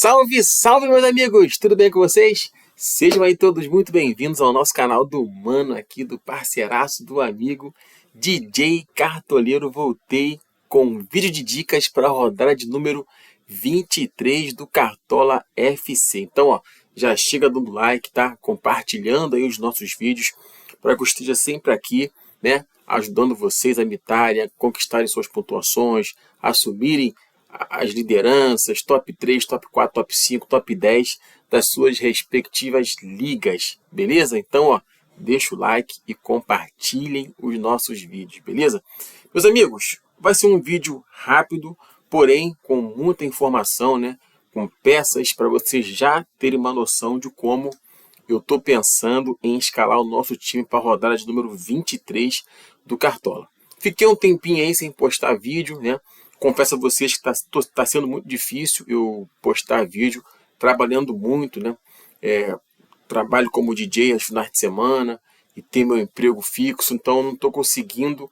Salve, salve, meus amigos! Tudo bem com vocês? Sejam aí todos muito bem-vindos ao nosso canal do mano aqui, do parceiraço, do amigo DJ Cartoleiro. Voltei com um vídeo de dicas para a rodada de número 23 do Cartola FC. Então, ó, já chega dando like, tá? Compartilhando aí os nossos vídeos para que eu esteja sempre aqui, né? Ajudando vocês a mitarem, a conquistarem suas pontuações, a assumirem as lideranças, top 3, top 4, top 5, top 10 das suas respectivas ligas, beleza? Então, ó, deixa o like e compartilhem os nossos vídeos, beleza? Meus amigos, vai ser um vídeo rápido, porém com muita informação, né? Com peças para vocês já terem uma noção de como eu estou pensando em escalar o nosso time para a rodada de número 23 do Cartola. Fiquei um tempinho aí sem postar vídeo, né? Confesso a vocês que tá sendo muito difícil eu postar vídeo, trabalhando muito, né? Trabalho como DJ aos finais de semana e tenho meu emprego fixo, então não estou conseguindo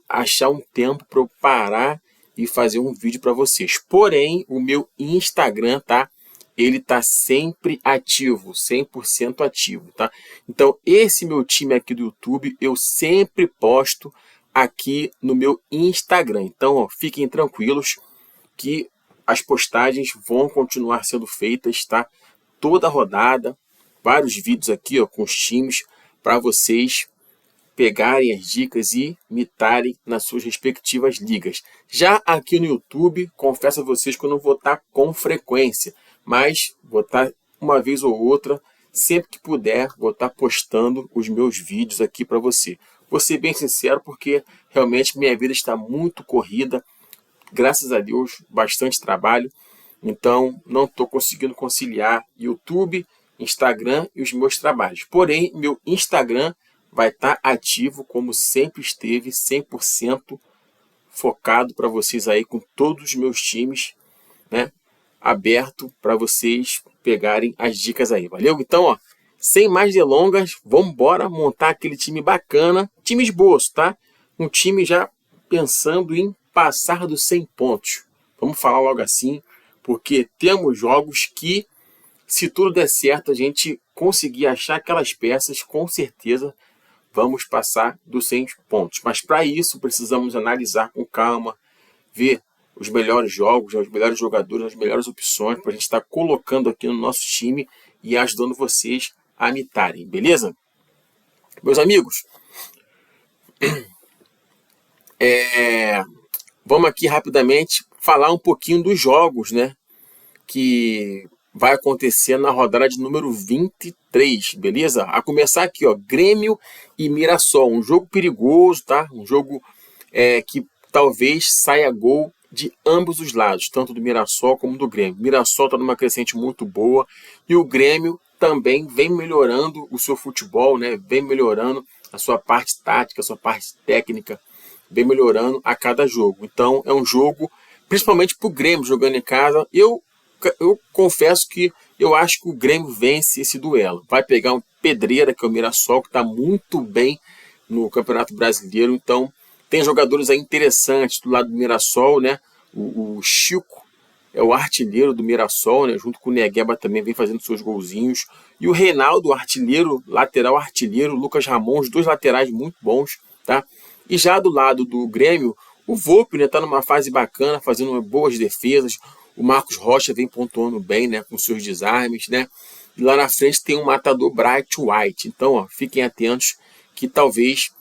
achar um tempo para eu parar e fazer um vídeo para vocês. Porém, o meu Instagram, tá? Ele tá sempre ativo, 100% ativo, tá? Então, esse meu time aqui do YouTube, eu sempre posto aqui no meu Instagram. Então, ó, fiquem tranquilos que as postagens vão continuar sendo feitas, tá? Toda rodada, vários vídeos aqui, ó, com os times para vocês pegarem as dicas e mitarem nas suas respectivas ligas. Já aqui no YouTube, confesso a vocês que eu não vou estar com frequência, mas vou estar uma vez ou outra, sempre que puder, vou estar postando os meus vídeos aqui para você. Vou ser bem sincero porque realmente minha vida está muito corrida, graças a Deus, bastante trabalho, então não estou conseguindo conciliar YouTube, Instagram e os meus trabalhos. Porém, meu Instagram vai estar ativo como sempre esteve, 100% focado para vocês aí com todos os meus times, né? Aberto para vocês pegarem as dicas aí, valeu? Então, ó, sem mais delongas, vamos embora montar aquele time bacana, time esboço, tá? Um time já pensando em passar dos 100 pontos. Vamos falar logo assim, porque temos jogos que, se tudo der certo, a gente conseguir achar aquelas peças, com certeza vamos passar dos 100 pontos. Mas para isso, precisamos analisar com calma, ver os melhores jogos, os melhores jogadores, as melhores opções para a gente estar colocando aqui no nosso time e ajudando vocês a mitarem, beleza? Meus amigos, vamos aqui rapidamente falar um pouquinho dos jogos, né, que vai acontecer na rodada de número 23, beleza? A começar aqui, ó, Grêmio e Mirassol, um jogo perigoso, tá? Um jogo que talvez saia gol de ambos os lados, tanto do Mirassol como do Grêmio. O Mirassol está numa crescente muito boa e o Grêmio também vem melhorando o seu futebol, né? Vem melhorando a sua parte tática, a sua parte técnica, vem melhorando a cada jogo. Então é um jogo, principalmente para o Grêmio jogando em casa, eu confesso que eu acho que o Grêmio vence esse duelo. Vai pegar um pedreira, que é o Mirassol, que está muito bem no Campeonato Brasileiro. Então, tem jogadores aí interessantes do lado do Mirassol, né? O Chico é o artilheiro do Mirassol, né? Junto com o Negueba também vem fazendo seus golzinhos. E o Reinaldo, artilheiro, lateral artilheiro, Lucas Ramon, os dois laterais muito bons, tá? E já do lado do Grêmio, o Volpi, né, tá numa fase bacana, fazendo boas defesas. O Marcos Rocha vem pontuando bem, né, com seus desarmes, né? E lá na frente tem um matador Bright White. Então, ó, fiquem atentos que talvez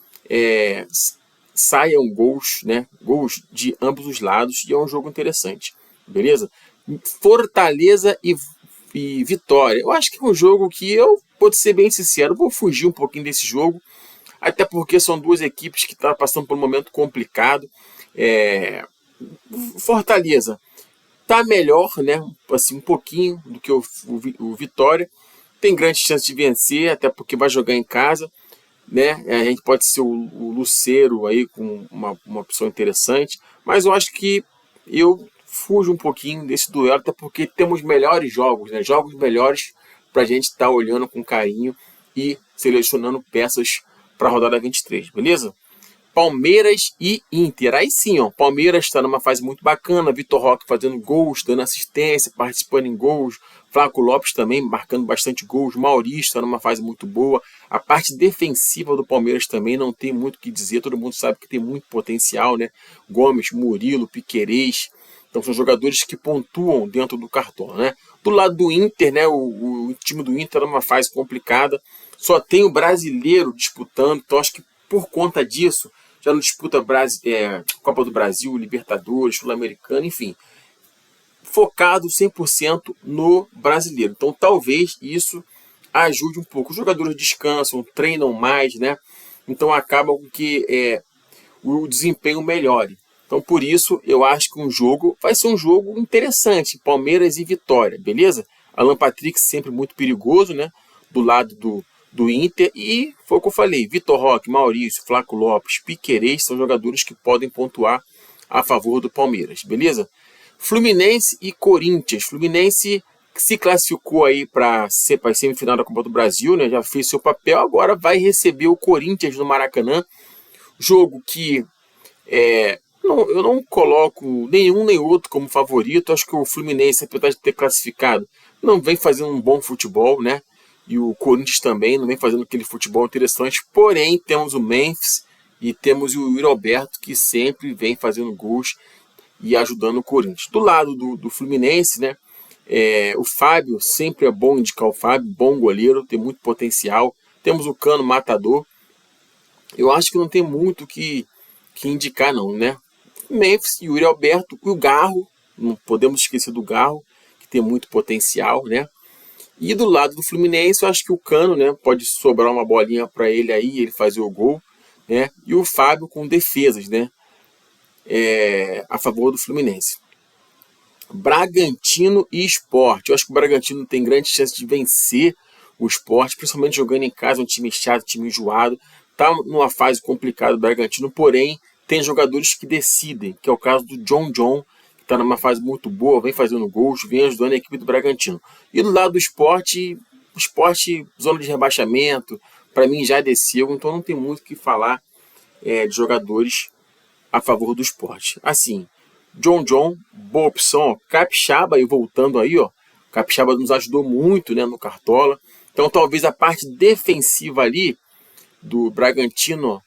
saiam gols, né? Gols de ambos os lados e é um jogo interessante, beleza? Fortaleza e Vitória. Eu acho que é um jogo que eu, vou ser bem sincero, vou fugir um pouquinho desse jogo, até porque são duas equipes que estão passando por um momento complicado. Fortaleza tá melhor, né? Assim, um pouquinho do que o Vitória. Tem grande chance de vencer, até porque vai jogar em casa, né? A gente pode ser o Luceiro aí com uma opção interessante, mas eu acho que eu fujo um pouquinho desse duelo, até porque temos melhores jogos, né? Jogos melhores para a gente estar olhando com carinho e selecionando peças para a rodada 23, beleza? Palmeiras e Inter. Aí sim, ó, Palmeiras está numa fase muito bacana, Vitor Roque fazendo gols, dando assistência, participando em gols, Flaco Lopes também marcando bastante gols, Maurício está numa fase muito boa. A parte defensiva do Palmeiras também não tem muito o que dizer, todo mundo sabe que tem muito potencial, né? Gomes, Murilo, Piquerez, então são jogadores que pontuam dentro do Cartola, né? Do lado do Inter, né, o time do Inter está numa fase complicada, só tem o brasileiro disputando, então acho que por conta disso já não disputa Copa do Brasil, Libertadores, Sul-Americana, enfim. Focado 100% no brasileiro. Então talvez isso ajude um pouco. Os jogadores descansam, treinam mais, né? Então acaba com que o desempenho melhore. Então por isso eu acho que vai ser um jogo interessante. Palmeiras e Vitória, beleza? Alan Patrick sempre muito perigoso, né? Do lado do Inter, e foi o que eu falei, Vitor Roque, Maurício, Flaco Lopes, Piquerez são jogadores que podem pontuar a favor do Palmeiras, beleza? Fluminense e Corinthians. Fluminense se classificou aí para a semifinal da Copa do Brasil, né? Já fez seu papel, agora vai receber o Corinthians no Maracanã, jogo que eu não coloco nenhum nem outro como favorito. Acho que o Fluminense, apesar de ter classificado, não vem fazendo um bom futebol, né? E o Corinthians também não vem fazendo aquele futebol interessante, porém temos o Memphis e temos o Yuri Alberto, que sempre vem fazendo gols e ajudando o Corinthians. Do lado do Fluminense, né, o Fábio, sempre é bom indicar o Fábio, bom goleiro, tem muito potencial. Temos o Cano Matador, eu acho que não tem muito que indicar não, né? Memphis, Yuri Alberto e o Garro, não podemos esquecer do Garro, que tem muito potencial, né? E do lado do Fluminense, eu acho que o Cano, né, pode sobrar uma bolinha para ele aí, ele fazer o gol, né? E o Fábio com defesas, né? A favor do Fluminense. Bragantino e Sport. Eu acho que o Bragantino tem grande chance de vencer o Sport, principalmente jogando em casa, um time chato, um time enjoado. Tá numa fase complicada do Bragantino, porém tem jogadores que decidem, que é o caso do John, está numa fase muito boa, vem fazendo gols, vem ajudando a equipe do Bragantino. E do lado do Sport, o Sport, zona de rebaixamento, para mim já desceu, então não tem muito o que falar de jogadores a favor do Sport. Assim, John, boa opção, ó. Capixaba, e voltando aí, ó, Capixaba nos ajudou muito, né, no Cartola, então talvez a parte defensiva ali do Bragantino,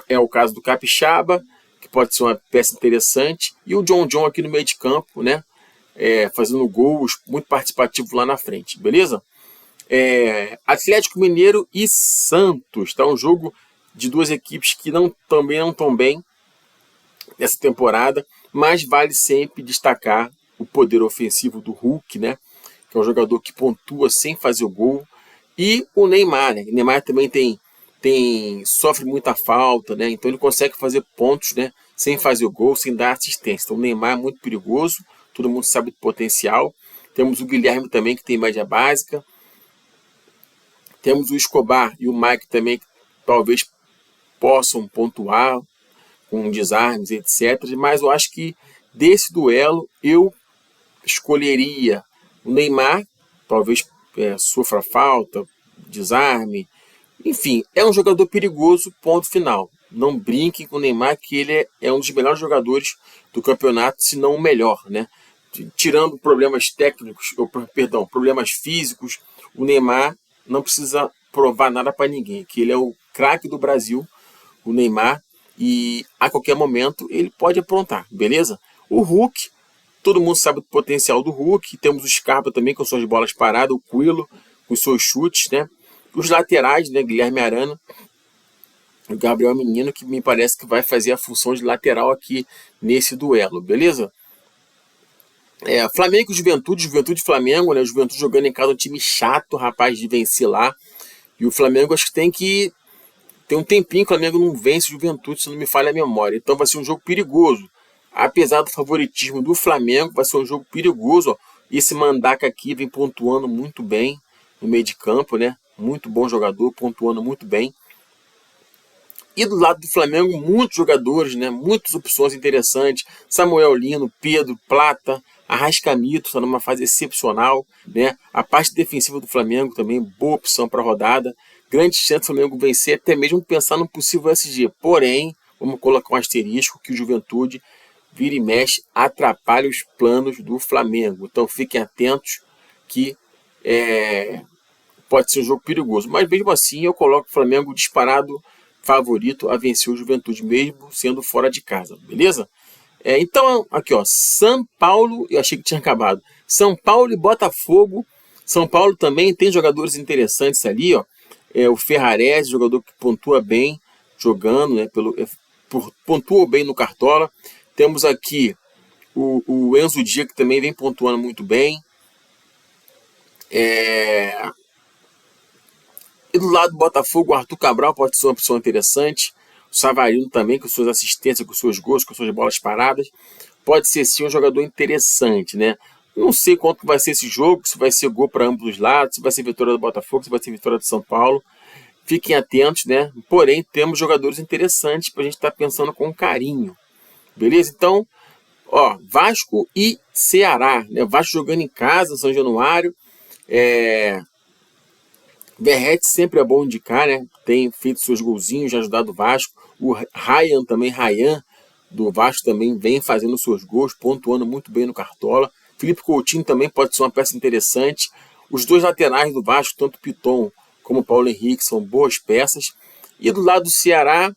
é o caso do Capixaba, que pode ser uma peça interessante, e o John aqui no meio de campo, né, fazendo gols, muito participativo lá na frente, beleza? Atlético Mineiro e Santos, tá? Um jogo de duas equipes que também não estão bem nessa temporada, mas vale sempre destacar o poder ofensivo do Hulk, né, que é um jogador que pontua sem fazer o gol, e o Neymar, né? O Neymar também sofre muita falta, né? Então ele consegue fazer pontos, né, sem fazer o gol, sem dar assistência. Então o Neymar é muito perigoso, todo mundo sabe do potencial. Temos o Guilherme também, que tem média básica. Temos o Escobar e o Mike também, que talvez possam pontuar com desarmes, etc. Mas eu acho que desse duelo eu escolheria o Neymar, talvez sofra falta, desarme. Enfim, é um jogador perigoso, ponto final. Não brinquem com o Neymar, que ele é um dos melhores jogadores do campeonato, se não o melhor, né? Tirando problemas técnicos, problemas físicos, o Neymar não precisa provar nada para ninguém, que ele é o craque do Brasil, o Neymar, e a qualquer momento ele pode aprontar, beleza? O Hulk, todo mundo sabe do potencial do Hulk, temos o Scarpa também com suas bolas paradas, o Quilo com seus chutes, né? Os laterais, né, Guilherme Arana, o Gabriel Menino, que me parece que vai fazer a função de lateral aqui nesse duelo, beleza? Flamengo e Juventude e Flamengo, né? O Juventude jogando em casa, um time chato, rapaz, de vencer lá. E o Flamengo acho que tem um tempinho que o Flamengo não vence o Juventude, se não me falha a memória. Então vai ser um jogo perigoso. Apesar do favoritismo do Flamengo, vai ser um jogo perigoso, ó. Esse Mandaca aqui vem pontuando muito bem no meio de campo, né? Muito bom jogador, pontuando muito bem. E do lado do Flamengo, muitos jogadores, né? Muitas opções interessantes. Samuel Lino, Pedro, Plata, Arrascaeta está numa fase excepcional, né? A parte defensiva do Flamengo também, boa opção para a rodada. Grande chance do Flamengo vencer, até mesmo pensar no possível SG. Porém, vamos colocar um asterisco que o Juventude vira e mexe, atrapalha os planos do Flamengo. Então fiquem atentos que pode ser um jogo perigoso. Mas mesmo assim eu coloco o Flamengo disparado favorito a vencer o Juventude, mesmo sendo fora de casa, beleza? Então, aqui ó, São Paulo, eu achei que tinha acabado. São Paulo e Botafogo. São Paulo também tem jogadores interessantes ali, ó. O Ferrarese, jogador que pontua bem, jogando, né? Pontua bem no Cartola. Temos aqui o Enzo Dia, que também vem pontuando muito bem. E do lado do Botafogo, o Arthur Cabral pode ser uma opção interessante. O Savarino também, com suas assistências, com seus gols, com suas bolas paradas. Pode ser sim um jogador interessante, né? Não sei quanto vai ser esse jogo, se vai ser gol para ambos os lados, se vai ser vitória do Botafogo, se vai ser vitória do São Paulo. Fiquem atentos, né? Porém, temos jogadores interessantes para a gente estar pensando com carinho. Beleza? Então, ó, Vasco e Ceará, né? Vasco jogando em casa, São Januário. Verratti sempre é bom indicar, né? Tem feito seus golzinhos, já ajudado o Vasco. O Ryan também, do Vasco também vem fazendo seus gols, pontuando muito bem no Cartola. Felipe Coutinho também pode ser uma peça interessante. Os dois laterais do Vasco, tanto o Piton como o Paulo Henrique, são boas peças. E do lado do Ceará,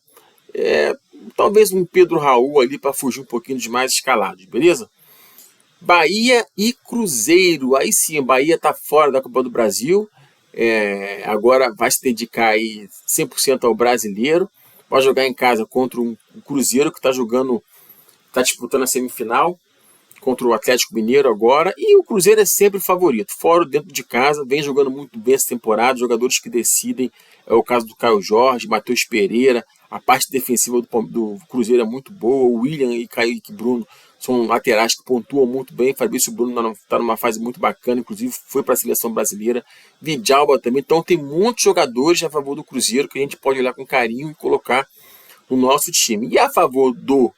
talvez um Pedro Raul ali para fugir um pouquinho dos mais escalados, beleza? Bahia e Cruzeiro. Aí sim, Bahia está fora da Copa do Brasil. Agora vai se dedicar aí 100% ao brasileiro. Vai jogar em casa contra um Cruzeiro que está disputando a semifinal contra o Atlético Mineiro agora. E o Cruzeiro é sempre favorito, fora ou dentro de casa, vem jogando muito bem essa temporada, jogadores que decidem. É o caso do Caio Jorge, Matheus Pereira. A parte defensiva do Cruzeiro é muito boa. O William e Kaique Bruno são laterais que pontuam muito bem. Fabrício Bruno está numa fase muito bacana, inclusive foi para a seleção brasileira. Vidalba também. Então tem muitos jogadores a favor do Cruzeiro que a gente pode olhar com carinho e colocar no nosso time. E a favor do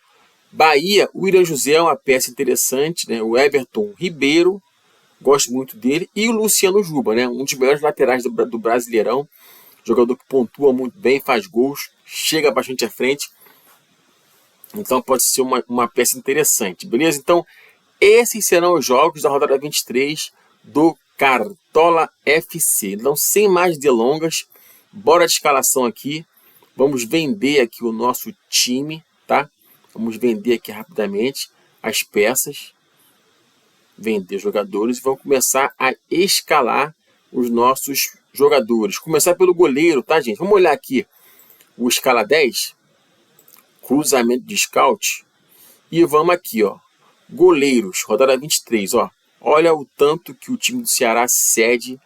Bahia, o William José é uma peça interessante, né? O Everton Ribeiro, gosto muito dele. E o Luciano Juba, né? Um dos melhores laterais do Brasileirão. Jogador que pontua muito bem, faz gols, chega bastante à frente. Então pode ser uma peça interessante, beleza? Então esses serão os jogos da rodada 23 do Cartola FC. Então sem mais delongas, bora de escalação aqui. Vamos vender aqui o nosso time, tá? Vamos vender aqui rapidamente as peças. Vender jogadores e vamos começar a escalar os nossos jogadores. Começar pelo goleiro, tá, gente? Vamos olhar aqui o escala 10, cruzamento de scout, e vamos aqui, ó, goleiros, rodada 23, ó. Olha o tanto que o time do Ceará cede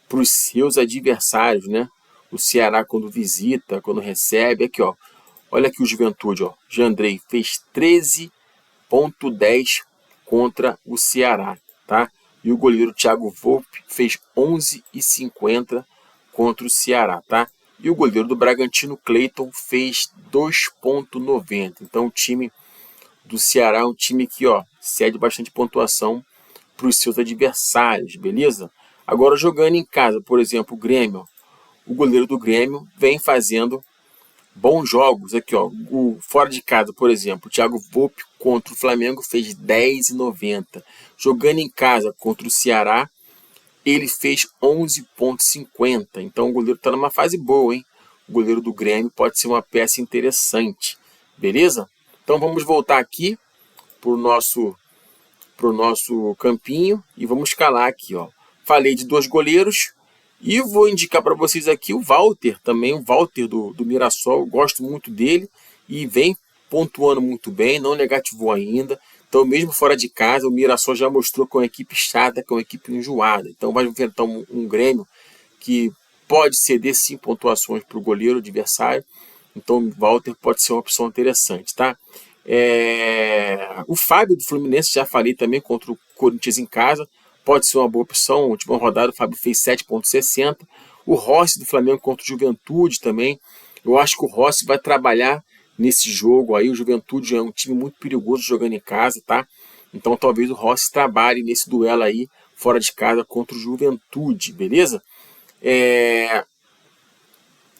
para os seus adversários, né? O Ceará quando visita, quando recebe, aqui, ó. Olha aqui o Juventude, ó. Jandrei fez 13,10 contra o Ceará, tá? E o goleiro Thiago Volpe fez 11,50 contra o Ceará, tá? E o goleiro do Bragantino, Cleiton, fez 2,90. Então o time do Ceará é um time que, ó, cede bastante pontuação para os seus adversários, beleza? Agora jogando em casa, por exemplo, o Grêmio, o goleiro do Grêmio vem fazendo bons jogos. Aqui, ó, o fora de casa, por exemplo, o Thiago Volpe contra o Flamengo fez 10,90. Jogando em casa contra o Ceará, ele fez 11,50. Então o goleiro está numa fase boa, hein? O goleiro do Grêmio pode ser uma peça interessante, beleza? Então vamos voltar aqui pro nosso campinho e vamos escalar aqui, ó. Falei de dois goleiros e vou indicar para vocês aqui o Walter, também o Walter do Mirassol. Eu gosto muito dele e vem pontuando muito bem, não negativou ainda. Então mesmo fora de casa, o Mirassol já mostrou que é uma equipe chata, que é uma equipe enjoada. Então vai enfrentar um Grêmio que pode ceder sim pontuações para o goleiro adversário. Então o Walter pode ser uma opção interessante, tá? O Fábio do Fluminense, já falei também, contra o Corinthians em casa, pode ser uma boa opção. Na última rodada o Fábio fez 7,60. O Rossi do Flamengo contra o Juventude também. Eu acho que o Rossi vai trabalhar nesse jogo aí. O Juventude é um time muito perigoso jogando em casa, tá? Então talvez o Rossi trabalhe nesse duelo aí fora de casa contra o Juventude, beleza?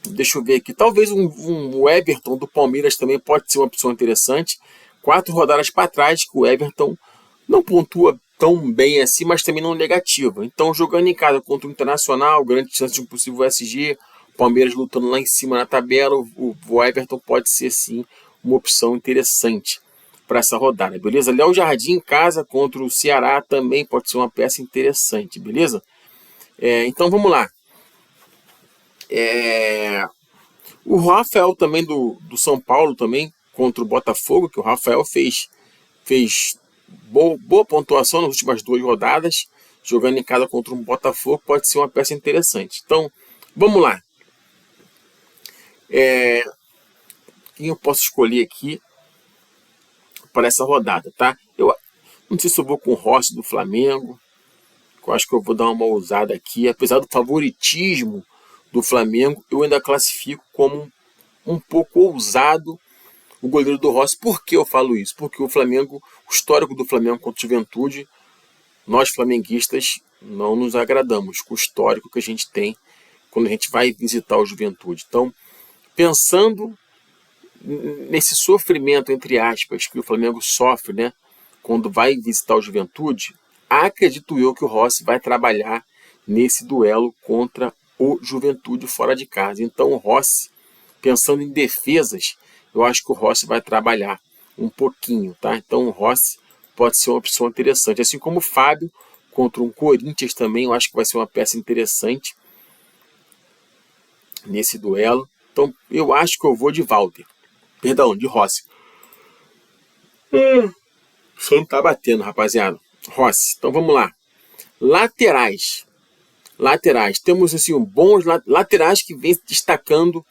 Deixa eu ver aqui. Talvez o Everton do Palmeiras também pode ser uma opção interessante. 4 rodadas para trás, que o Everton não pontua tão bem assim, mas também não negativa. Então, jogando em casa contra o Internacional, grande chance de um possível SG, Palmeiras lutando lá em cima na tabela, o Everton pode ser sim uma opção interessante para essa rodada, beleza? Léo Jardim em casa contra o Ceará também pode ser uma peça interessante, beleza? Então vamos lá. O Rafael também do São Paulo também contra o Botafogo, que o Rafael fez boa pontuação nas últimas 2 rodadas, jogando em casa contra um Botafogo, pode ser uma peça interessante. Então, vamos lá. Quem eu posso escolher aqui para essa rodada, tá? Eu não sei se eu vou com o Rossi do Flamengo, eu acho que eu vou dar uma ousada aqui. Apesar do favoritismo do Flamengo, eu ainda classifico como um pouco ousado o goleiro do Rossi. Por que eu falo isso? Porque o Flamengo, o histórico do Flamengo contra o Juventude, nós flamenguistas não nos agradamos com o histórico que a gente tem quando a gente vai visitar o Juventude. Então, pensando nesse sofrimento, entre aspas, que o Flamengo sofre, né, quando vai visitar o Juventude, acredito eu que o Rossi vai trabalhar nesse duelo contra o Juventude fora de casa. Então o Rossi, pensando em defesas, eu acho que o Rossi vai trabalhar um pouquinho, tá? Então o Rossi pode ser uma opção interessante. Assim como o Fábio contra um Corinthians também, eu acho que vai ser uma peça interessante nesse duelo. Então eu acho que eu vou de Walter. Perdão, de Rossi. O som tá batendo, rapaziada. Rossi. Então vamos lá. Laterais. Temos assim bons laterais que vem destacando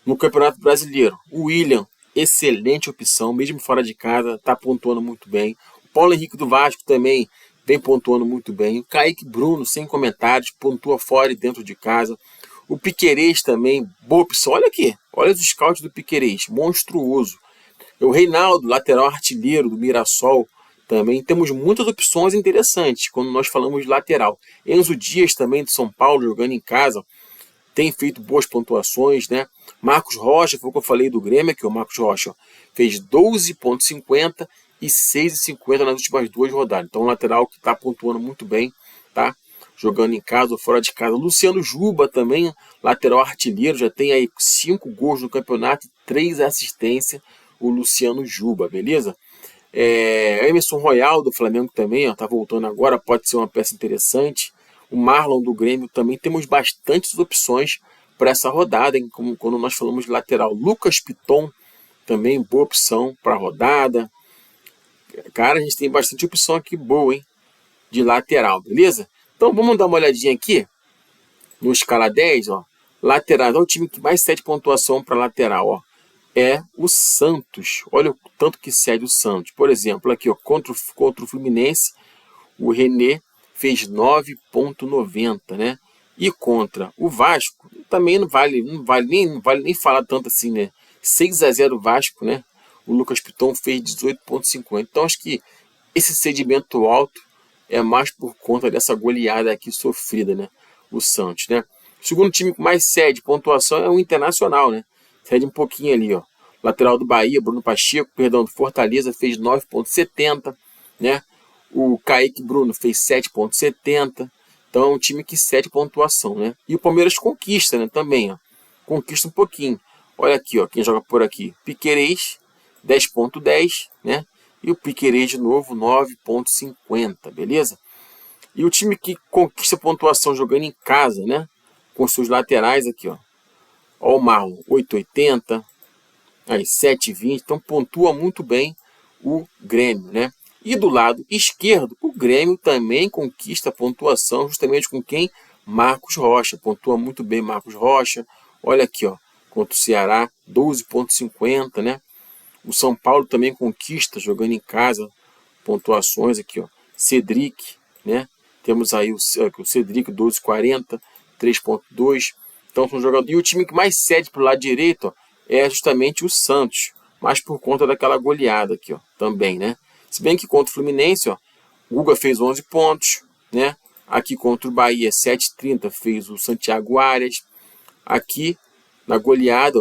no Campeonato Brasileiro. O William, excelente opção, mesmo fora de casa, está pontuando muito bem. O Paulo Henrique do Vasco também vem pontuando muito bem. O Kaique Bruno, sem comentários, pontua fora e dentro de casa. O Piquerez também, boa opção. Olha aqui, olha os scouts do Piquerez, monstruoso. O Reinaldo, lateral artilheiro do Mirassol, também temos muitas opções interessantes quando nós falamos de lateral. Enzo Dias também de São Paulo, jogando em casa, tem feito boas pontuações, né? Marcos Rocha, foi o que eu falei do Grêmio, aqui o Marcos Rocha fez 12,50 e 6,50 nas últimas 2 rodadas. Então, um lateral que está pontuando muito bem, tá? Jogando em casa ou fora de casa. Luciano Juba também, lateral artilheiro, já tem aí 5 gols no campeonato e 3 assistências, o Luciano Juba, beleza? Emerson Royal do Flamengo também, tá voltando agora, pode ser uma peça interessante. O Marlon do Grêmio também, temos bastantes opções para essa rodada, hein? Como quando nós falamos de lateral. Lucas Piton também, boa opção para a rodada. Cara, a gente tem bastante opção aqui boa, hein? De lateral, beleza? Então vamos dar uma olhadinha aqui no escala 10, ó. Lateral, é o time que mais cede pontuação para lateral, ó. É o Santos. Olha o tanto que cede o Santos. Por exemplo, aqui, ó, contra o Fluminense, o René fez 9,90, né? E contra o Vasco, também não vale nem falar tanto assim, né? 6-0 Vasco, né? O Lucas Piton fez 18,50. Então acho que esse cedimento alto é mais por conta dessa goleada aqui sofrida, né? O Santos, né? O segundo time que mais cede pontuação é o Internacional, né? Cede um pouquinho ali, ó. Lateral do Bahia, Bruno Pacheco, perdão, do Fortaleza fez 9,70, né? O Kaique Bruno fez 7,70. Então é um time que cede pontuação, né? E o Palmeiras conquista, né? Também, ó. Conquista um pouquinho. Olha aqui, ó, quem joga por aqui. Piquerez, 10,10, né? E o Piquerez de novo, 9,50, beleza? E o time que conquista pontuação jogando em casa, né? Com seus laterais aqui, ó. Ó o Marlon, 8,80. Aí, 7,20. Então pontua muito bem o Grêmio, né? E do lado esquerdo, o Grêmio também conquista pontuação justamente com quem? Marcos Rocha. Pontua muito bem Marcos Rocha. Olha aqui, ó, contra o Ceará, 12,50, né? O São Paulo também conquista jogando em casa pontuações aqui, ó. Cedric, né? Temos aí o Cedric, 12,40, 3,2. Então são jogadores. E o time que mais cede para o lado direito, ó, é justamente o Santos, mas por conta daquela goleada aqui, ó, também, né? Se bem que contra o Fluminense, ó, o Guga fez 11 pontos, né? Aqui contra o Bahia, 7,30 fez o Santiago Arias. Aqui Na goleada,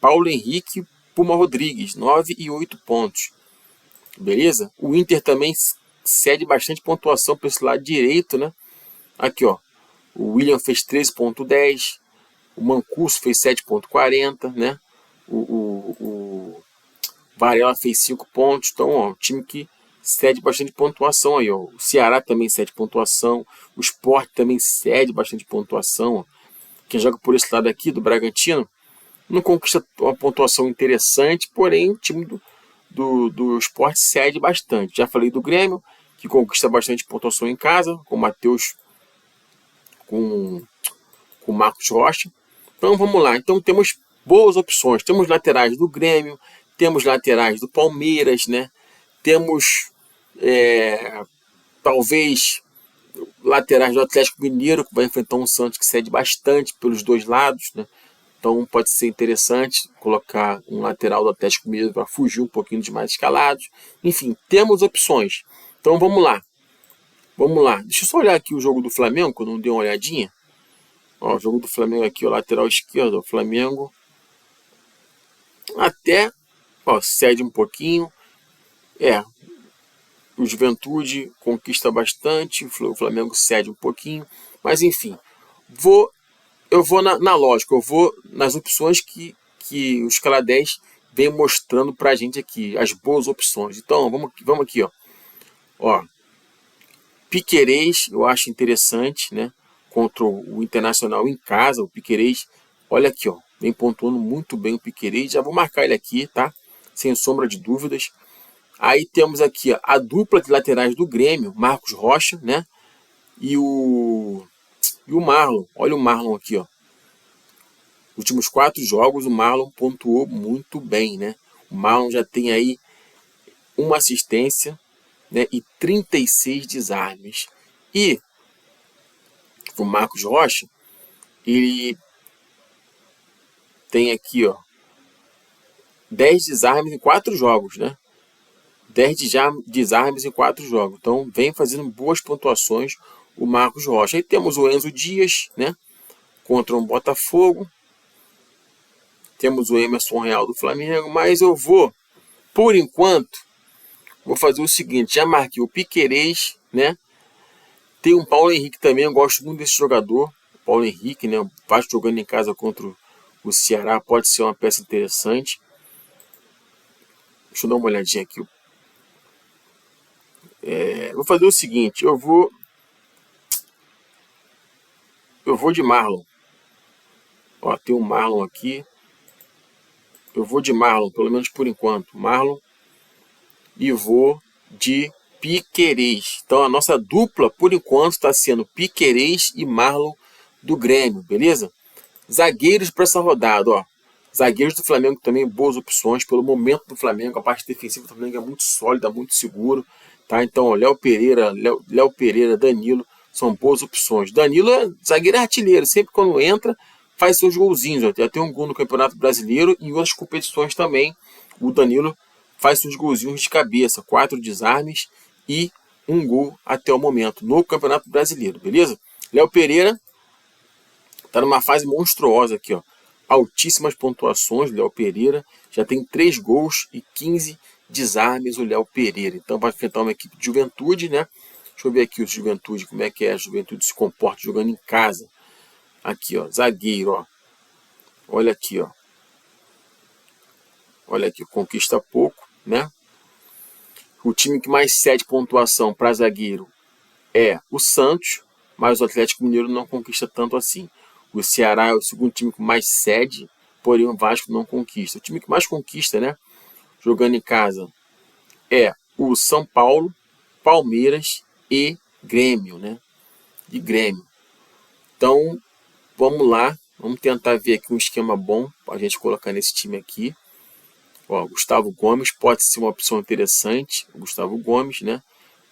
Paulo Henrique, Puma Rodrigues, 9 e 8 pontos. Beleza? O Inter também cede bastante pontuação para esse lado direito, né? Aqui, ó. O William fez 13,10. O Mancuso fez 7,40, né? O Varela fez 5 pontos. Então, ó, um time que cede bastante pontuação aí, ó. O Ceará também cede pontuação. O Sport também cede bastante pontuação, ó. Quem joga por esse lado aqui, do Bragantino, não conquista uma pontuação interessante, porém o time do Sport cede bastante. Já falei do Grêmio, que conquista bastante pontuação em casa, com o Matheus, com o Marcos Rocha. Então vamos lá. Então temos boas opções. Temos laterais do Grêmio, temos laterais do Palmeiras, né? Temos talvez laterais do Atlético Mineiro, que vai enfrentar um Santos que cede bastante pelos dois lados, né? Então pode ser interessante colocar um lateral do Atlético Mineiro para fugir um pouquinho dos mais escalados. Enfim, temos opções. Então vamos lá. Vamos lá. Deixa eu só olhar aqui o jogo do Flamengo, que eu não dei uma olhadinha. Ó, o jogo do Flamengo aqui, o lateral esquerdo, o Flamengo até cede um pouquinho. O Juventude conquista bastante, o Flamengo cede um pouquinho. Mas enfim, eu vou na lógica, eu vou nas opções que o Escala 10 vem mostrando pra gente aqui, as boas opções. Então, vamos aqui, ó. Piquerez, eu acho interessante, né? Contra o Internacional em casa, o Piquerez, olha aqui, ó, vem pontuando muito bem o Piquerez. Já vou marcar ele aqui, tá? Sem sombra de dúvidas. Aí temos aqui ó, a dupla de laterais do Grêmio, Marcos Rocha, né? E o Marlon. Olha o Marlon aqui, ó. Últimos 4 jogos, o Marlon pontuou muito bem, né? O Marlon já tem aí uma assistência, né? E 36 desarmes. E o Marcos Rocha, ele tem aqui, ó, 10 desarmes em 4 jogos, né? 10 desarmes em 4 jogos. Então, vem fazendo boas pontuações o Marcos Rocha. Aí temos o Enzo Dias, né? Contra um Botafogo. Temos o Emerson Real do Flamengo. Mas eu vou, por enquanto, vou fazer o seguinte. Já marquei o Piquerez, né? Tem um Paulo Henrique também. Eu gosto muito desse jogador. Paulo Henrique, né? O Vasco jogando em casa contra o Ceará. Pode ser uma peça interessante. Deixa eu dar uma olhadinha aqui. Vou fazer o seguinte, eu vou de Marlon. Ó, tem um Marlon aqui. Eu vou de Marlon, pelo menos por enquanto. Marlon. E vou de Piquerez. Então a nossa dupla, por enquanto, está sendo Piquerez e Marlon do Grêmio, beleza? Zagueiros para essa rodada, ó. Zagueiros do Flamengo também, boas opções. Pelo momento do Flamengo, a parte defensiva do Flamengo é muito sólida, muito seguro. Tá? Então, ó, Léo Pereira, Danilo, são boas opções. Danilo é zagueiro artilheiro, sempre quando entra, faz seus golzinhos. Ó. Já tem um gol no Campeonato Brasileiro e em outras competições também. O Danilo faz seus golzinhos de cabeça, 4 desarmes e 1 gol até o momento no Campeonato Brasileiro, beleza? Léo Pereira tá numa fase monstruosa aqui, ó. Altíssimas pontuações, Léo Pereira. Já tem 3 gols e 15 desarmes o Léo Pereira. Então vai enfrentar uma equipe de Juventude, né? Deixa eu ver aqui o Juventude, como é que a Juventude se comporta jogando em casa. Aqui, ó, zagueiro, ó. Olha aqui, ó. Olha aqui, conquista pouco, né? O time que mais cede pontuação para zagueiro é o Santos, mas o Atlético Mineiro não conquista tanto assim. O Ceará é o segundo time que mais cede, porém o Vasco não conquista. O time que mais conquista, né, jogando em casa, é o São Paulo, Palmeiras e Grêmio, né? De Grêmio. Então, vamos lá. Vamos tentar ver aqui um esquema bom para a gente colocar nesse time aqui. Ó, Gustavo Gomes pode ser uma opção interessante. O Gustavo Gomes, né?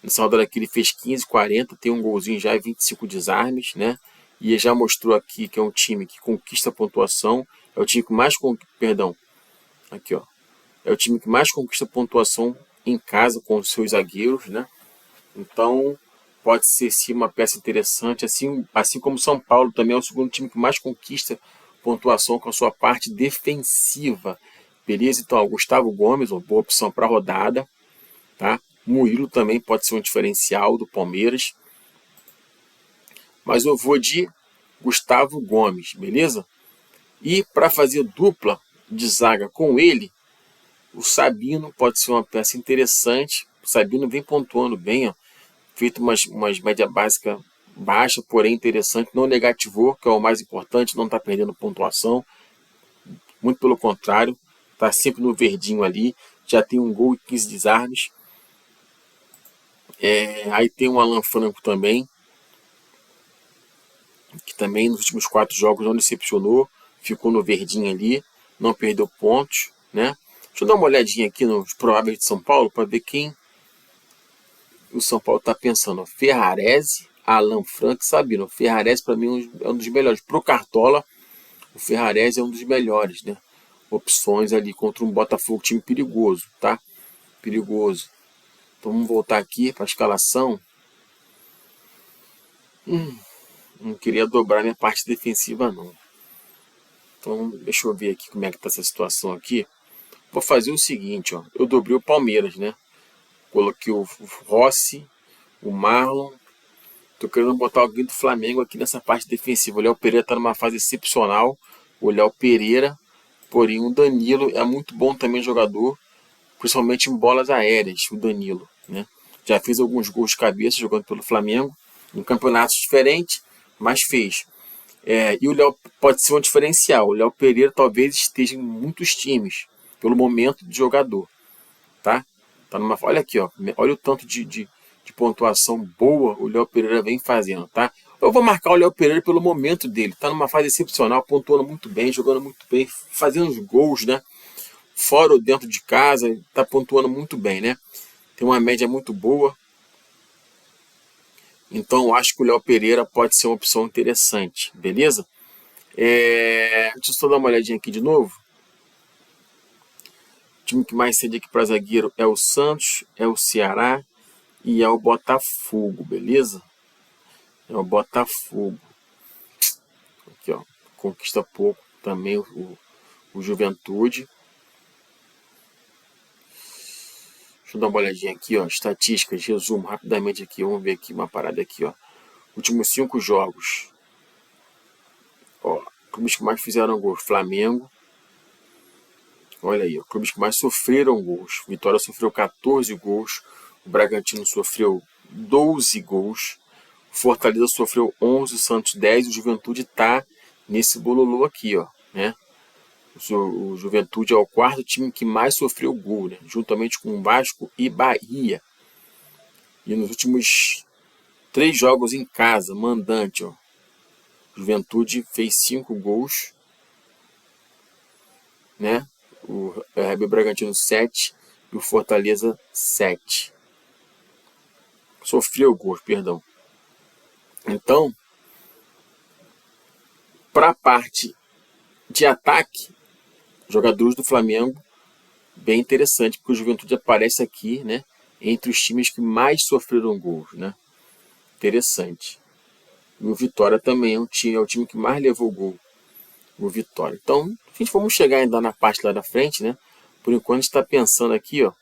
Nessa rodada aqui ele fez 15, 40, tem um golzinho já e 25 desarmes, né? E já mostrou aqui que é um time que conquista pontuação. É o time que mais aqui, ó. É o time que mais conquista pontuação em casa com os seus zagueiros, né? Então, pode ser sim uma peça interessante, assim como São Paulo também é o segundo time que mais conquista pontuação com a sua parte defensiva. Beleza? Então, ó, Gustavo Gomes, uma boa opção para a rodada. Tá? Murilo também pode ser um diferencial do Palmeiras. Mas eu vou de Gustavo Gomes, beleza? E para fazer dupla de zaga com ele, o Sabino pode ser uma peça interessante. O Sabino vem pontuando bem, ó, feito umas média básica baixa, porém interessante. Não negativou, que é o mais importante, não está perdendo pontuação. Muito pelo contrário, está sempre no verdinho ali. Já tem um gol e 15 desarmes. Aí tem o Alan Franco também, que também nos últimos 4 jogos não decepcionou. Ficou no verdinho ali, não perdeu pontos, né? Deixa eu dar uma olhadinha aqui nos prováveis de São Paulo para ver quem o São Paulo está pensando. Ferrarese, Alan Franco e Sabino. Ferrarese para mim é um dos melhores. Pro Cartola, o Ferrarese é um dos melhores, né? Opções ali contra um Botafogo, time perigoso, tá? Perigoso. Então vamos voltar aqui para a escalação. Não queria dobrar minha parte defensiva não. Então deixa eu ver aqui como é que tá essa situação aqui. Vou fazer o seguinte, ó. Eu dobrei o Palmeiras, né? Coloquei o Rossi, o Marlon. Tô querendo botar alguém do Flamengo aqui nessa parte defensiva. O Léo Pereira tá numa fase excepcional. O Léo Pereira. Porém, o Danilo é muito bom também jogador. Principalmente em bolas aéreas, o Danilo, né? Já fez alguns gols de cabeça jogando pelo Flamengo. Em campeonatos diferentes, mas fez. E o Léo pode ser um diferencial. O Léo Pereira talvez esteja em muitos times. Pelo momento de jogador. Tá? Olha aqui, ó. Olha o tanto de pontuação boa o Léo Pereira vem fazendo, tá? Eu vou marcar o Léo Pereira pelo momento dele. Tá numa fase excepcional, pontuando muito bem, jogando muito bem, fazendo os gols, né? Fora ou dentro de casa, tá pontuando muito bem, né? Tem uma média muito boa. Então, eu acho que o Léo Pereira pode ser uma opção interessante, beleza? Deixa eu só dar uma olhadinha aqui de novo. O time que mais cede aqui para zagueiro é o Santos, é o Ceará e é o Botafogo, beleza? É o Botafogo. Aqui, ó. Conquista pouco também o Juventude. Deixa eu dar uma olhadinha aqui, ó. Estatísticas, resumo rapidamente aqui. Vamos ver aqui uma parada aqui, ó. Últimos 5 jogos. Ó, clubes que mais fizeram gols. Flamengo. Olha aí, ó. Clubes que mais sofreram gols. Vitória sofreu 14 gols. O Bragantino sofreu 12 gols. Fortaleza sofreu 11, o Santos 10. O Juventude tá nesse bololô aqui, ó, né? O Juventude é o 4º time que mais sofreu gol, né? Juntamente com o Vasco e Bahia. E nos últimos 3 jogos em casa, mandante, ó. Juventude fez 5 gols, né? O RB Bragantino 7 e o Fortaleza 7. Sofreu gols, perdão. Então, para a parte de ataque, jogadores do Flamengo, bem interessante, porque o Juventude aparece aqui, né, entre os times que mais sofreram gols, né? Interessante. E o Vitória também é o time que mais levou gol. O Vitória. Então, vamos chegar ainda na parte lá da frente, né? Por enquanto a gente está pensando aqui, ó,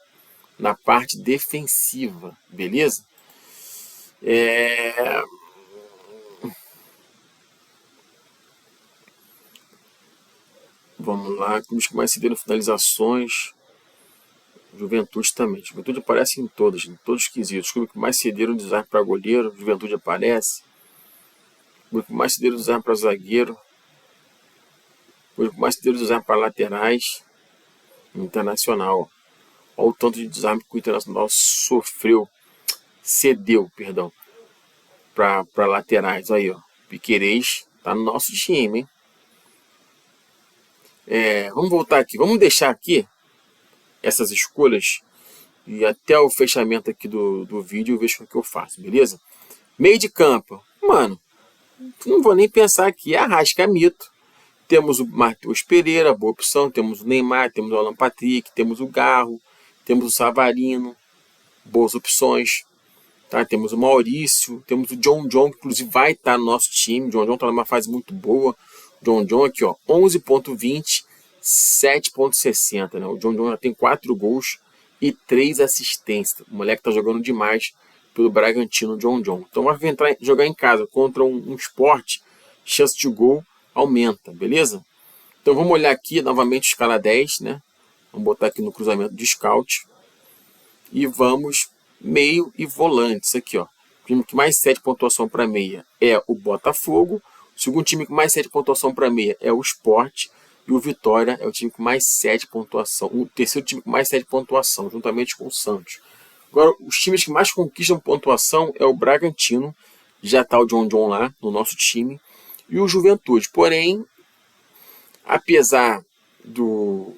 na parte defensiva, beleza? Vamos lá, clubes que mais cederam finalizações. Juventude também. Juventude aparece em todos os quesitos. Clube que mais cederam desarme para goleiro, Juventude aparece. Clube que mais cederam desarme para zagueiro. Clube que mais cederam desarme para laterais. Internacional. Olha o tanto de desarme que o Internacional cedeu, perdão, para laterais. Aí, ó. Piquerez tá no nosso time, hein? Vamos voltar aqui. Vamos deixar aqui essas escolhas e até o fechamento aqui do vídeo eu vejo o que eu faço, beleza? Meio de campo. Mano, não vou nem pensar aqui. Arrascaeta. Temos o Matheus Pereira, boa opção. Temos o Neymar, temos o Alan Patrick, temos o Garro, temos o Savarino, boas opções. Tá? Temos o Maurício, temos o John, que inclusive vai estar no nosso time. O John está numa fase muito boa. John John aqui, ó, 11,20, 7,60, né? O John John já tem 4 gols e 3 assistências. O moleque tá jogando demais pelo Bragantino, John John. Então vai jogar em casa contra um Sport, chance de gol aumenta, beleza? Então vamos olhar aqui novamente escala 10, né? Vamos botar aqui no cruzamento de scout. E vamos meio e volantes aqui, ó. O time que mais 7 pontuação para meia é o Botafogo. O segundo time que mais 7 pontuação para meia é o Sport. E o Vitória é o time com mais 7 pontuação. O terceiro time com mais 7 pontuação, juntamente com o Santos. Agora, os times que mais conquistam pontuação é o Bragantino. Já está o John John lá no nosso time. E o Juventude. Porém, apesar do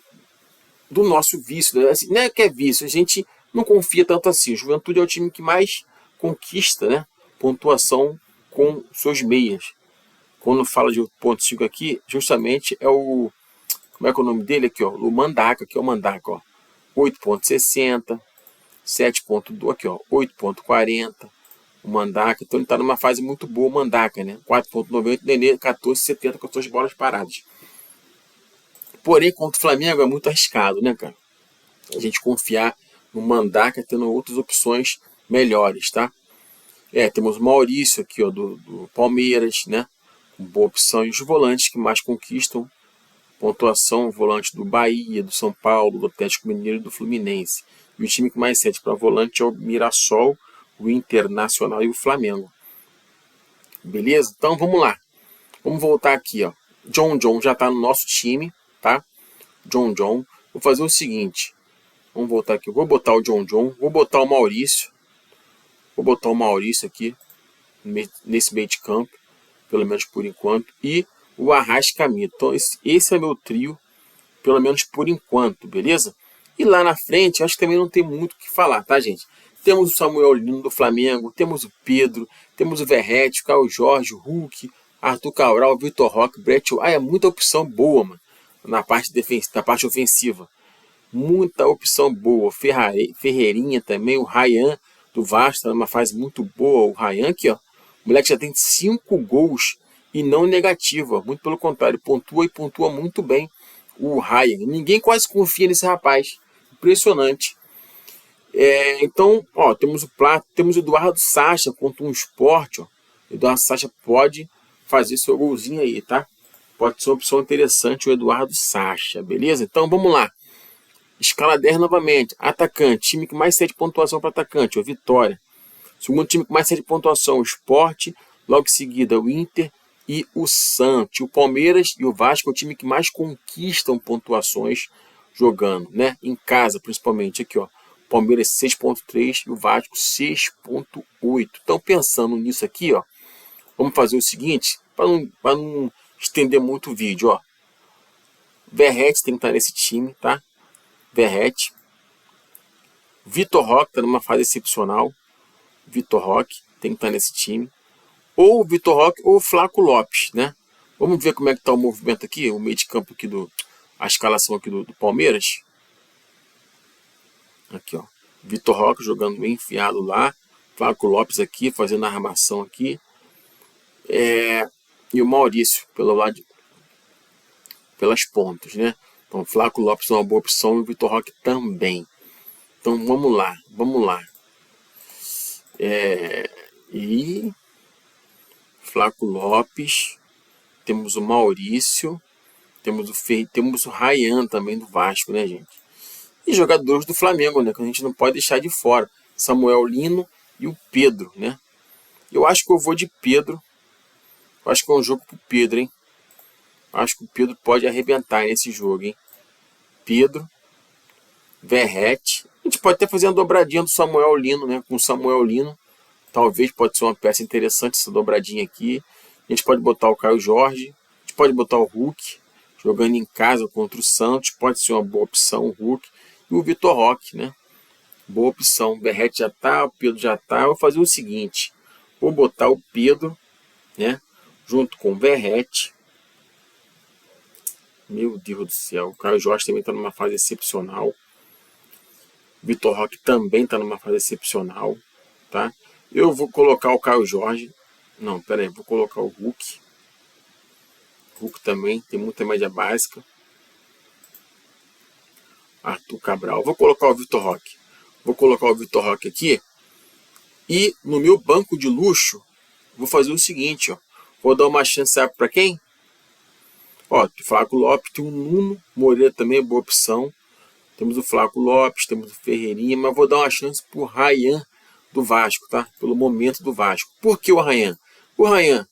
nosso vício, né? Assim, não é que é vício, a gente não confia tanto assim. O Juventude é o time que mais conquista, né, pontuação com seus meias. Quando fala de 8,5 aqui, justamente é o... Como é que é o nome dele aqui, ó? O Mandaca, que é o Mandaca, ó. 8,60, 7,2 aqui, ó. 8,40. O Mandaca, então ele está numa fase muito boa, o Mandaca, né? 4,90, Nenê 14,70 com as suas bolas paradas. Porém, contra o Flamengo é muito arriscado, né, cara? A gente confiar no Mandaca tendo outras opções melhores, tá? Temos o Maurício aqui, ó, do Palmeiras, né? Boa opção. E os volantes que mais conquistam pontuação, o volante do Bahia, do São Paulo, do Atlético Mineiro e do Fluminense. E o time que mais cede para volante é o Mirassol, o Internacional e o Flamengo. Beleza? Então vamos lá. Vamos voltar aqui, ó. John John já está no nosso time, tá? John John. Vou fazer o seguinte. Vamos voltar aqui. Eu vou botar o John John. Vou botar o Maurício. Vou botar o Maurício aqui. Nesse meio de campo. Pelo menos por enquanto. E o Arrascaeta. Então esse é meu trio. Pelo menos por enquanto. Beleza? E lá na frente, acho que também não tem muito o que falar, tá, gente? Temos o Samuel Lino do Flamengo. Temos o Pedro. Temos o Verratti, o Caio Jorge, o Hulk, Arthur Cabral, o Vitor Roque, Brett. É muita opção boa, mano. Na parte ofensiva. Muita opção boa. Ferreirinha também, o Ryan do Vasco, tá numa fase muito boa. O Ryan aqui, ó. O moleque já tem 5 gols e não negativa. Muito pelo contrário, pontua e pontua muito bem o Ryan. Ninguém quase confia nesse rapaz. Impressionante. Então, ó, temos o Plato, temos o Eduardo Sacha contra um Sport, ó. Eduardo Sacha pode fazer seu golzinho aí, tá? Pode ser uma opção interessante o Eduardo Sacha, beleza? Então vamos lá. Escala 10 novamente. Atacante, time que mais 7 pontuação para atacante, o Vitória. Segundo time que mais 7 pontuação, o Sport. Logo em seguida, o Inter e o Santos. O Palmeiras e o Vasco é o time que mais conquistam pontuações jogando, né? Em casa, principalmente. Aqui, ó. Palmeiras 6,3 e o Vasco 6,8. Então, pensando nisso aqui, ó, vamos fazer o seguinte, para não estender muito o vídeo, ó. Verratti tem que estar nesse time, tá? Verratti. Vitor Roque está numa fase excepcional. Vitor Roque tem que estar nesse time. Ou o Vitor Roque ou o Flaco Lopes, né? Vamos ver como é que está o movimento aqui, o meio de campo aqui a escalação aqui do Palmeiras. Aqui, ó. Vitor Roque jogando bem enfiado lá. Flaco Lopes aqui, fazendo a armação aqui. E o Maurício pelo lado pelas pontas, né? Então, Flaco Lopes é uma boa opção e o Vitor Roque também. Então, vamos lá. E Flaco Lopes, temos o Maurício, temos o Ryan também do Vasco, né, gente? E jogadores do Flamengo, né, que a gente não pode deixar de fora. Samuel Lino e o Pedro, né? Eu acho que eu vou de Pedro. Eu acho que é um jogo pro Pedro, hein? Acho que o Pedro pode arrebentar nesse jogo, hein? Pedro, Verratti. A gente pode até fazer uma dobradinha do Samuel Lino, né? Com o Samuel Lino. Talvez pode ser uma peça interessante essa dobradinha aqui. A gente pode botar o Caio Jorge. A gente pode botar o Hulk. Jogando em casa contra o Santos. Pode ser uma boa opção o Hulk. E o Vitor Roque, né? Boa opção. O Verratti já tá, o Pedro já tá. Eu vou fazer o seguinte. Vou botar o Pedro, né? Junto com o Verratti. Meu Deus do céu. O Caio Jorge também está numa fase excepcional. O Vitor Roque também está numa fase excepcional. Tá? Eu vou colocar o Caio Jorge. Não, pera aí. Vou colocar o Hulk. Hulk também, tem muita média básica. Arthur Cabral. Vou colocar o Vitor Roque. Vou colocar o Vitor Roque aqui. E no meu banco de luxo, vou fazer o seguinte, ó. Vou dar uma chance, sabe para quem? Ó, tem o Flaco Lopes, tem o Nuno Moreira também, boa opção. Temos o Flaco Lopes, temos o Ferreirinha, mas vou dar uma chance pro Ryan do Vasco, tá? Pelo momento do Vasco. Por que o Ryan? O Ryan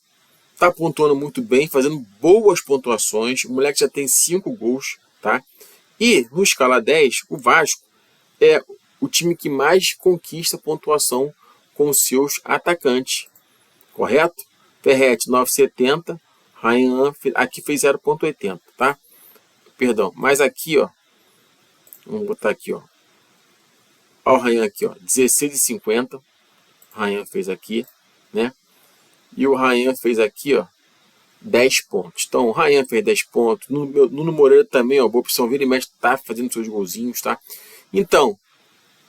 tá pontuando muito bem, fazendo boas pontuações. O moleque já tem 5 gols, tá? E no escala 10, o Vasco é o time que mais conquista pontuação com os seus atacantes. Correto? Ferretti 9,70. Ryan aqui fez 0,80, tá? Perdão, mas aqui, ó. Vamos botar aqui, ó. Olha o Ryan aqui, ó. 16,50. Ryan fez aqui, né? E o Ryan fez aqui, ó. 10 pontos. Então, o Ryan fez 10 pontos. Nuno Moreira também, ó. Boa opção. Vira e mexe, tá fazendo seus golzinhos, tá? Então,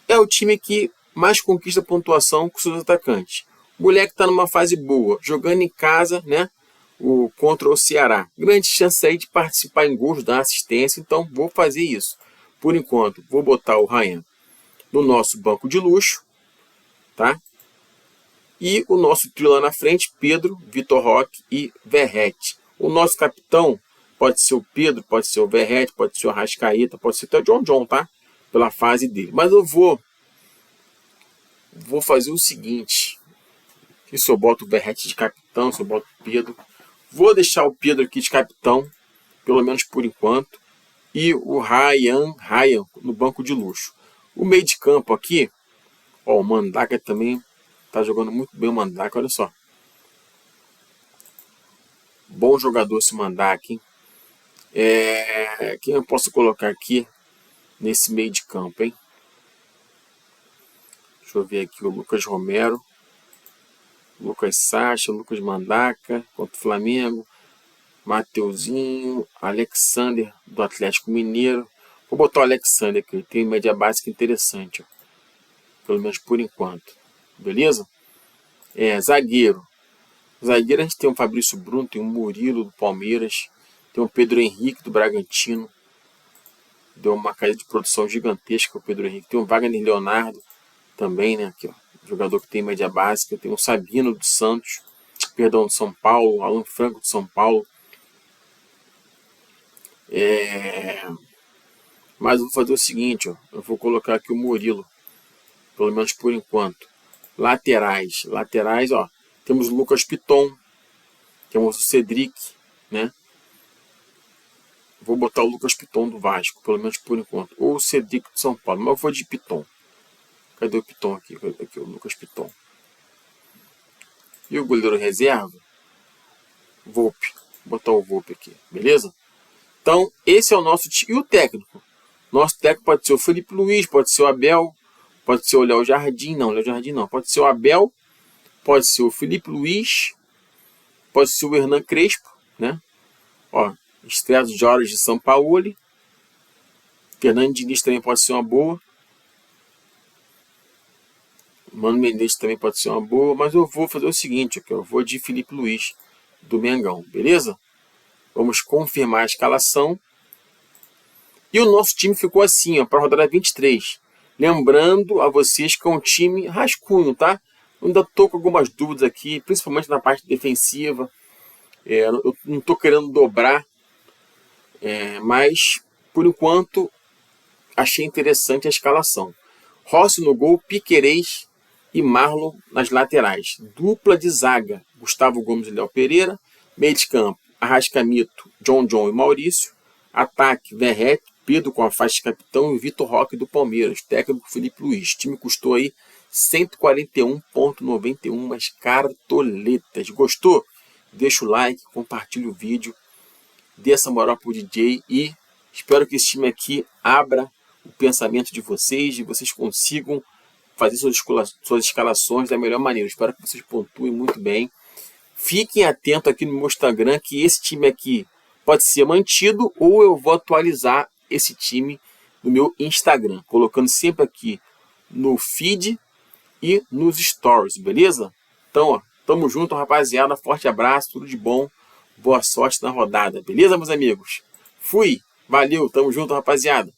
é o time que mais conquista pontuação com seus atacantes. O moleque tá numa fase boa, jogando em casa, né? Contra o Ceará. Grande chance aí de participar em gols, dar assistência. Então, vou fazer isso. Por enquanto, vou botar o Ryan no nosso banco de luxo, tá? E o nosso trio lá na frente, Pedro, Vitor Roque e Verratti. O nosso capitão pode ser o Pedro, pode ser o Verratti, pode ser o Arrascaeta, pode ser até o John, tá? Pela fase dele. Mas eu vou fazer o seguinte. E se eu boto o Verratti de capitão, se eu boto o Pedro. Vou deixar o Pedro aqui de capitão, pelo menos por enquanto. E o Ryan no banco de luxo. O meio de campo aqui, ó, o Mandaka também tá jogando muito bem o Mandaka, olha só. Bom jogador esse Mandaka, hein? Quem eu posso colocar aqui nesse meio de campo, hein? Deixa eu ver aqui o Lucas Romero. Lucas Sacha, Lucas Mandaka contra o Flamengo. Mateuzinho, Alexander do Atlético Mineiro. Vou botar o Alexander aqui, tem média básica interessante, ó. Pelo menos por enquanto. Beleza? Zagueiro. Zagueiro a gente tem o Fabrício Bruno, tem o Murilo do Palmeiras, tem o Pedro Henrique do Bragantino. Deu uma caída de produção gigantesca o Pedro Henrique. Tem o Wagner Leonardo também, né? Aqui, ó, jogador que tem média básica. Tem o Sabino do Santos, do São Paulo, Alan Franco do São Paulo. Mas eu vou fazer o seguinte, ó, eu vou colocar aqui o Murilo, pelo menos por enquanto. Laterais, ó, temos o Lucas Piton, temos o Cedric, né? Vou botar o Lucas Piton do Vasco, pelo menos por enquanto. Ou o Cedric do São Paulo, mas eu vou de Piton. Cadê o Piton aqui? Aqui, o Lucas Piton. E o goleiro reserva? Volpe. Vou botar o Volpe aqui, beleza? Então, esse é o nosso time. E o técnico? Nosso técnico pode ser o Felipe Luiz, pode ser o Abel, pode ser o Léo Jardim. Não, Léo Jardim não. Pode ser o Abel, pode ser o Felipe Luiz, pode ser o Hernan Crespo, né? Ó, estreia dos Jorge de Sampaoli. Fernando Diniz também pode ser uma boa. Mano Menezes também pode ser uma boa. Mas eu vou fazer o seguinte, aqui, eu vou de Felipe Luiz do Mengão, beleza? Vamos confirmar a escalação. E o nosso time ficou assim, ó, para a rodada 23. Lembrando a vocês que é um time rascunho, tá? Eu ainda estou com algumas dúvidas aqui, principalmente na parte defensiva. Eu não estou querendo dobrar, mas por enquanto achei interessante a escalação. Rossi no gol, Piquerez e Marlon nas laterais. Dupla de zaga, Gustavo Gomes e Léo Pereira. Meio de campo, Arrascaeta, John e Maurício. Ataque, Verratti, Pedro com a faixa de capitão e Vitor Roque do Palmeiras. Técnico Felipe Luiz. O time custou aí 141,91 cartoletas. Gostou? Deixa o like, compartilha o vídeo, dê essa moral pro DJ e espero que esse time aqui abra o pensamento de vocês e vocês consigam fazer suas escalações da melhor maneira. Espero que vocês pontuem muito bem. Fiquem atentos aqui no meu Instagram que esse time aqui pode ser mantido ou eu vou atualizar esse time no meu Instagram, colocando sempre aqui no feed e nos stories, beleza? Então, ó, tamo junto, rapaziada. Forte abraço, tudo de bom. boa sorte na rodada. Beleza, meus amigos? Fui! Valeu, tamo junto, rapaziada.